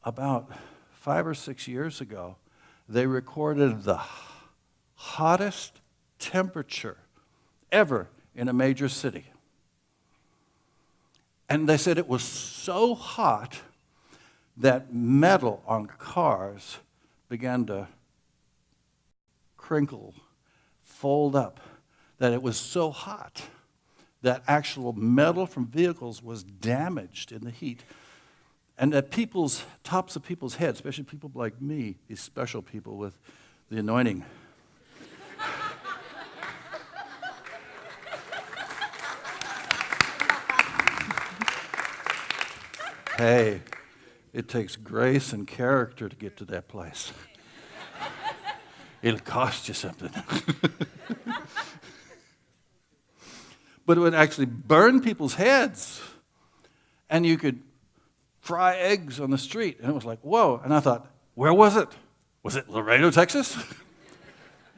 about 5 or 6 years ago, they recorded the hottest temperature ever in a major city. And they said it was so hot that metal on cars began to crinkle, fold up, that it was so hot that actual metal from vehicles was damaged in the heat. And that tops of people's heads, especially people like me, these special people with the anointing, hey, it takes grace and character to get to that place. It'll cost you something. But it would actually burn people's heads. And you could fry eggs on the street. And it was like, whoa. And I thought, where was it? Was it Laredo, Texas?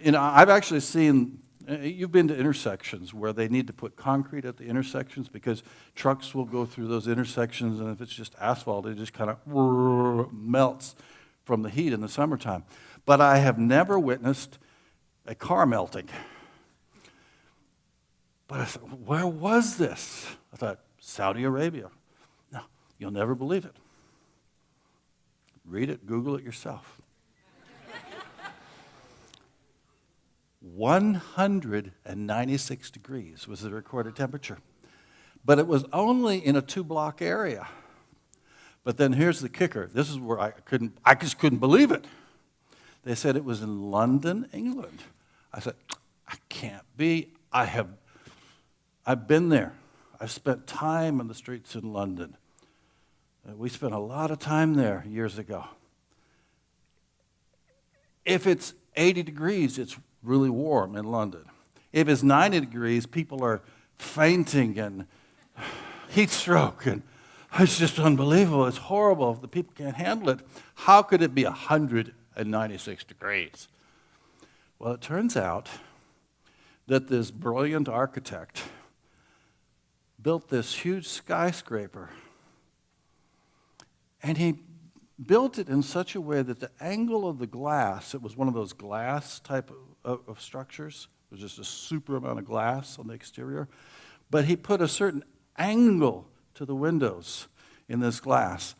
I've actually seen, you've been to intersections where they need to put concrete at the intersections because trucks will go through those intersections, and if it's just asphalt, it just kind of melts from the heat in the summertime. But I have never witnessed a car melting. But I thought, where was this? I thought, Saudi Arabia. No, you'll never believe it. Read it, Google it yourself. 196 degrees was the recorded temperature. But it was only in a 2-block area. But then here's the kicker. This is where I just couldn't believe it. They said it was in London, England. I said, I can't be. I've been there. I've spent time on the streets in London. We spent a lot of time there years ago. If it's 80 degrees, it's really warm in London. If it's 90 degrees, people are fainting and heat stroke, and it's just unbelievable. It's horrible. The people can't handle it. How could it be 196 degrees? Well, it turns out that this brilliant architect built this huge skyscraper, and he built it in such a way that the angle of the glass, it was one of those glass type of structures. It was just a super amount of glass on the exterior. But he put a certain angle to the windows in this glass.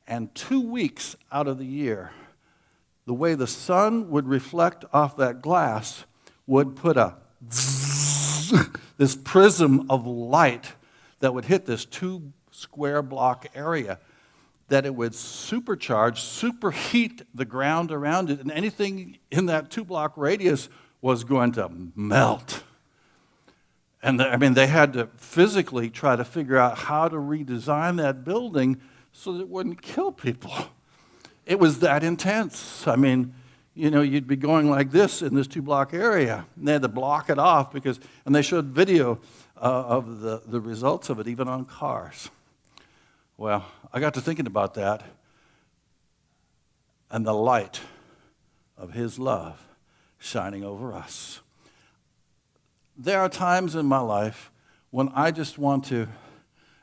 And 2 weeks out of the year, the way the sun would reflect off that glass would put this prism of light that would hit this 2-square-block area, that it would superheat the ground around it, and anything in that 2-block radius was going to melt. And they had to physically try to figure out how to redesign that building so that it wouldn't kill people. It was that intense. You'd be going like this in this 2-block area, and they had to block it off and they showed video of the results of it, even on cars. Well, I got to thinking about that and the light of His love shining over us. There are times in my life when I just want to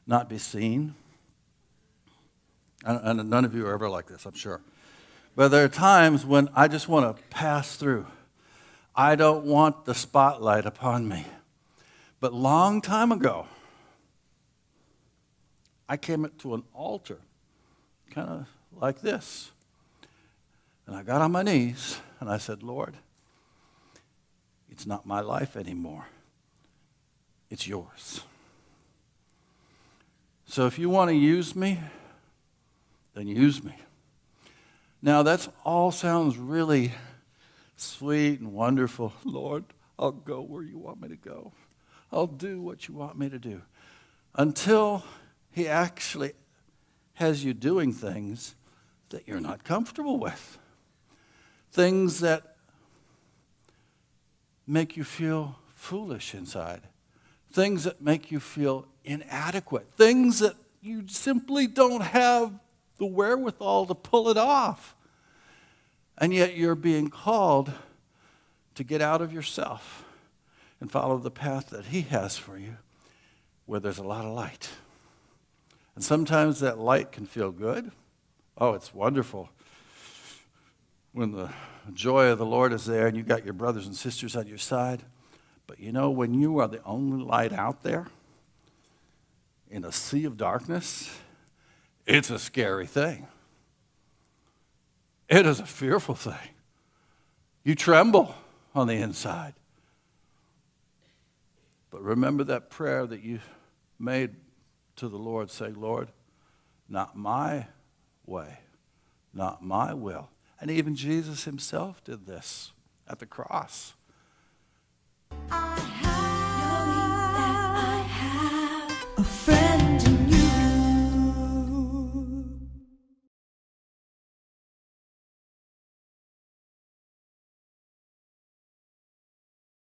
not be seen. And none of you are ever like this, I'm sure. But there are times when I just want to pass through. I don't want the spotlight upon me. But long time ago, I came to an altar, kind of like this. And I got on my knees, and I said, Lord, it's not my life anymore. It's yours. So if you want to use me, then use me. Now, that all sounds really sweet and wonderful. Lord, I'll go where you want me to go. I'll do what you want me to do. Until He actually has you doing things that you're not comfortable with. Things that make you feel foolish inside. Things that make you feel inadequate. Things that you simply don't have the wherewithal to pull it off. And yet you're being called to get out of yourself and follow the path that He has for you, where there's a lot of light. And sometimes that light can feel good, Oh, it's wonderful when the joy of the Lord is there and you got your brothers and sisters on your side. But you know, when you are the only light out there in a sea of darkness, it's a scary thing. It is a fearful thing. You tremble on the inside. But remember that prayer that you made to the Lord, saying, Lord, not my way, not my will. And even Jesus himself did this at the cross.